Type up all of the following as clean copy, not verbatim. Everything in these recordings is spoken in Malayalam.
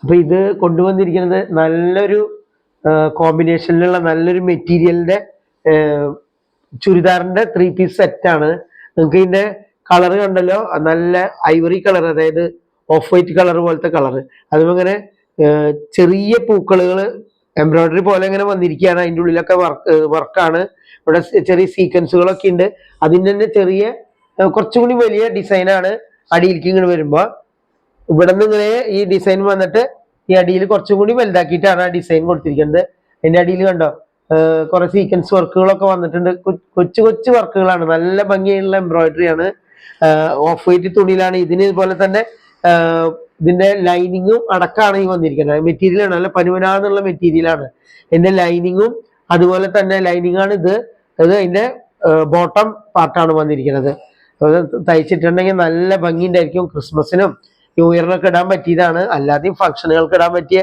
അപ്പൊ ഇത് കൊണ്ടുവന്നിരിക്കുന്നത് നല്ലൊരു കോമ്പിനേഷനിലുള്ള നല്ലൊരു മെറ്റീരിയലിന്റെ ചുരിദാറിന്റെ 3 പീസ് സെറ്റാണ്. നിങ്ങൾക്ക് ഇതിന്റെ കളർ കണ്ടല്ലോ, നല്ല ഐവറി കളർ, അതായത് ഓഫ് വൈറ്റ് കളർ പോലത്തെ കളർ. അതുപോലെ ചെറിയ പൂക്കളുകൾ എംബ്രോയിഡറി പോലെ ഇങ്ങനെ വന്നിരിക്കുകയാണ്. അതിൻ്റെ ഉള്ളിലൊക്കെ വർക്കാണ്. ഇവിടെ ചെറിയ സീക്വൻസുകളൊക്കെ ഉണ്ട്. അതിൻ്റെ തന്നെ ചെറിയ കുറച്ചും കൂടി വലിയ ഡിസൈനാണ് അടിയിലേക്ക് ഇങ്ങനെ വരുമ്പോൾ. ഇവിടെ നിന്ന് ഇങ്ങനെ ഈ ഡിസൈൻ വന്നിട്ട് ഈ അടിയിൽ കുറച്ചും കൂടി വലുതാക്കിയിട്ടാണ് ആ ഡിസൈൻ കൊടുത്തിരിക്കുന്നത്. അതിൻ്റെ അടിയിൽ കണ്ടോ കുറെ സീക്വൻസ് വർക്കുകളൊക്കെ വന്നിട്ടുണ്ട്. കൊച്ചു കൊച്ചു വർക്കുകളാണ്, നല്ല ഭംഗിയുള്ള എംബ്രോയിഡറി ആണ്. ഓഫ് വൈറ്റ് തുണിയിലാണ്. ഇതിന് ഇതുപോലെ തന്നെ ഇതിന്റെ ലൈനിങ്ങും അടക്കമാണ് ഈ വന്നിരിക്കുന്നത്. മെറ്റീരിയലാണ് നല്ല പനുവനാന്നുള്ള മെറ്റീരിയലാണ്. ഇതിന്റെ ലൈനിങ്ങും അതുപോലെ തന്നെ ലൈനിങ് ആണ് ഇത്. അതിന്റെ ബോട്ടം പാർട്ടാണ് വന്നിരിക്കുന്നത്. തയ്ച്ചിട്ടുണ്ടെങ്കിൽ നല്ല ഭംഗിയുണ്ടായിരിക്കും. ക്രിസ്മസിനും ന്യൂ ഇയറിനൊക്കെ ഇടാൻ പറ്റിയതാണ്. അല്ലാതെയും ഫംഗ്ഷനുകൾക്ക് ഇടാൻ പറ്റിയ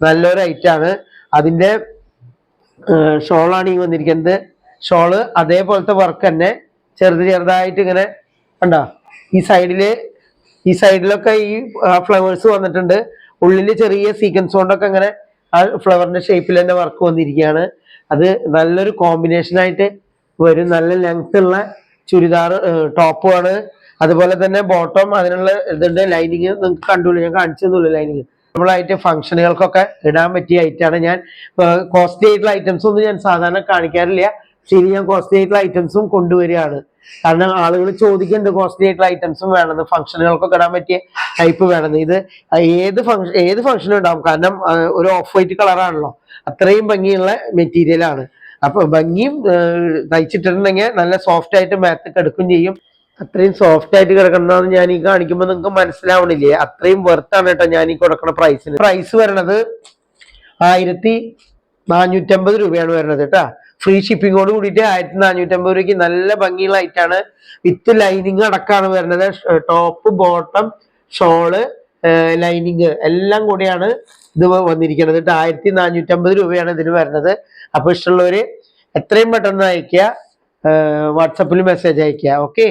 നല്ലൊരു ഐറ്റാണ്. അതിന്റെ ഷോളാണ് ഈ വന്നിരിക്കുന്നത്. ഷോള് അതേപോലത്തെ വർക്ക് തന്നെ ചെറുതായിട്ട് ഇങ്ങനെ കണ്ടോ, ഈ സൈഡിലൊക്കെ ഈ ഫ്ലവേഴ്സ് വന്നിട്ടുണ്ട്. ഉള്ളിൽ ചെറിയ സീക്വൻസ് കൊണ്ടൊക്കെ അങ്ങനെ ആ ഫ്ലവറിന്റെ ഷേപ്പിൽ തന്നെ വർക്ക് വന്നിരിക്കുകയാണ്. അത് നല്ലൊരു കോമ്പിനേഷനായിട്ട് വരും. നല്ല ലെങ്ത് ഉള്ള ചുരിദാർ ടോപ്പുമാണ്. അതുപോലെ തന്നെ ബോട്ടം അതിനുള്ള ഇതുണ്ട്. ലൈനിങ് നിങ്ങൾക്ക് കണ്ടുള്ളൂ, ഞാൻ കാണിച്ചൊന്നുമില്ല. ലൈനിങ് നമ്മളായിട്ട് ഫംഗ്ഷനുകൾക്കൊക്കെ ഇടാൻ പറ്റിയ ഐറ്റാണ്. ഞാൻ കോസ്റ്റ്ലി ആയിട്ടുള്ള ഐറ്റംസ് ഒന്നും ഞാൻ സാധാരണ കാണിക്കാറില്ല. ശരി, ഞാൻ കോസ്റ്റ്ലി ആയിട്ടുള്ള ഐറ്റംസും കൊണ്ടുവരികയാണ്. കാരണം ആളുകൾ ചോദിക്കുന്നുണ്ട് കോസ്റ്റ്ലി ആയിട്ടുള്ള ഐറ്റംസും വേണമെന്ന്, ഫംഗ്ഷനുകൾക്കൊക്കെ ഇടാൻ പറ്റിയ ടൈപ്പ് വേണമെന്ന്. ഇത് ഏത് ഫംഗ്ഷനും ഉണ്ടാവും. കാരണം ഒരു ഓഫ് വൈറ്റ് കളറാണല്ലോ, അത്രയും ഭംഗിയുള്ള മെറ്റീരിയലാണ്. അപ്പൊ ഭംഗിയും തയ്ച്ചിട്ടുണ്ടെങ്കിൽ നല്ല സോഫ്റ്റ് ആയിട്ട് മേത്തൊക്കെ എടുക്കുകയും ചെയ്യും. അത്രയും സോഫ്റ്റ് ആയിട്ട് കിടക്കുന്നതെന്ന് ഞാൻ ഈ കാണിക്കുമ്പോൾ നിങ്ങൾക്ക് മനസ്സിലാവണില്ലേ? അത്രയും വെർത്താണ് കേട്ടോ ഞാൻ ഈ കൊടുക്കുന്ന പ്രൈസിന്. പ്രൈസ് വരണത് 1450 രൂപയാണ് വരുന്നത് കേട്ടോ. ഫ്രീ ഷിപ്പിങ്ങോട് കൂടിയിട്ട് 1450 രൂപയ്ക്ക് നല്ല ഭംഗിയുള്ള ഐറ്റാണ്. വിത്ത് ലൈനിങ് അടക്കമാണ് വരുന്നത്. ടോപ്പ്, ബോട്ടം, ഷോള്, ലൈനിങ് എല്ലാം കൂടിയാണ് ഇത് വന്നിരിക്കുന്നത്. 1450 രൂപയാണ് ഇതിന് വരുന്നത്. അപ്പൊ ഇഷ്ടമുള്ളവര് എത്രയും പെട്ടെന്ന് അയക്കുക, വാട്സപ്പിൽ മെസ്സേജ് അയക്കുക. ഓക്കെ.